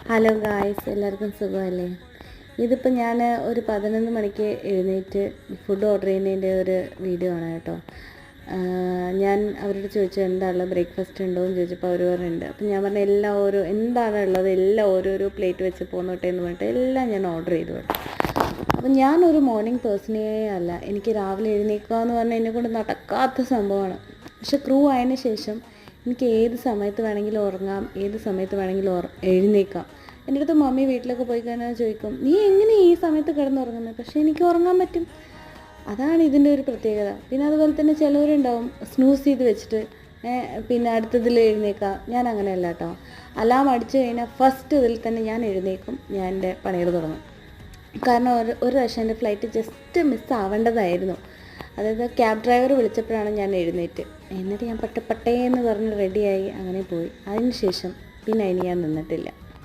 Hello guys, എല്ലാവർക്കും സുഖമല്ലേ? ഇതിപ്പോൾ ഞാൻ ഒരു 11 മണിക്ക് എഴുന്നേറ്റ് ഫുഡ് ഓർഡർ ചെയ്യുന്നതിൻ്റെ ഒരു വീഡിയോ ആണ് കേട്ടോ. ഞാൻ അവരോട് ചോദിച്ചു എന്താണ് ബ്രേക്ക്ഫാസ്റ്റ് ഉണ്ടോ എന്ന് ചോദിച്ചപ്പോൾ അവർ പറഞ്ഞിട്ടുണ്ട്. അപ്പം ഞാൻ പറഞ്ഞ എന്താണ് ഉള്ളത് എല്ലാം ഓരോരോ പ്ലേറ്റ് വെച്ച് പോന്നോട്ടെ എന്ന് പറഞ്ഞിട്ട് എല്ലാം ഞാൻ ഓർഡർ ചെയ്തു കേട്ടോ. അപ്പം ഞാനൊരു മോർണിംഗ് പേഴ്സണേ അല്ല. എനിക്ക് രാവിലെ എഴുന്നേൽക്കുക എന്ന് പറഞ്ഞാൽ എന്നെക്കൊണ്ട് നടക്കാത്ത സംഭവമാണ്. പക്ഷെ ക്രൂ ആയതിനു ശേഷം എനിക്ക് ഏത് സമയത്ത് വേണമെങ്കിലും ഉറങ്ങാം, ഏത് സമയത്ത് വേണമെങ്കിലും എഴുന്നേൽക്കാം. എൻ്റെ അടുത്ത് മമ്മി വീട്ടിലൊക്കെ പോയി കഴിഞ്ഞാൽ ചോദിക്കും, നീ എങ്ങനെ ഈ സമയത്ത് കിടന്നുറങ്ങുന്നത്? പക്ഷേ എനിക്ക് ഉറങ്ങാൻ പറ്റും. അതാണ് ഇതിൻ്റെ ഒരു പ്രത്യേകത. പിന്നെ അതുപോലെ തന്നെ ചിലവരുണ്ടാവും സ്നൂസ് ചെയ്ത് വെച്ചിട്ട് പിന്നെ അടുത്തതിൽ എഴുന്നേൽക്കാം. ഞാൻ അങ്ങനെയല്ല കേട്ടോ. അലാം അടിച്ചു കഴിഞ്ഞാൽ ഫസ്റ്റ് ഇതിൽ തന്നെ ഞാൻ എഴുന്നേൽക്കും, ഞാൻ എൻ്റെ പണികൾ തുടങ്ങും. കാരണം ഒരു പ്രാവശ്യം എൻ്റെ ഫ്ലൈറ്റ് ജസ്റ്റ് മിസ് ആവേണ്ടതായിരുന്നു. അതായത് ക്യാബ് ഡ്രൈവർ വിളിച്ചപ്പോഴാണ് ഞാൻ എഴുന്നേറ്റ്. എന്നിട്ട് ഞാൻ പട്ടേന്ന് പറഞ്ഞ് റെഡിയായി അങ്ങനെ പോയി. അതിന് ശേഷം പിന്നെ അതിന് ഞാൻ നിന്നിട്ടില്ല.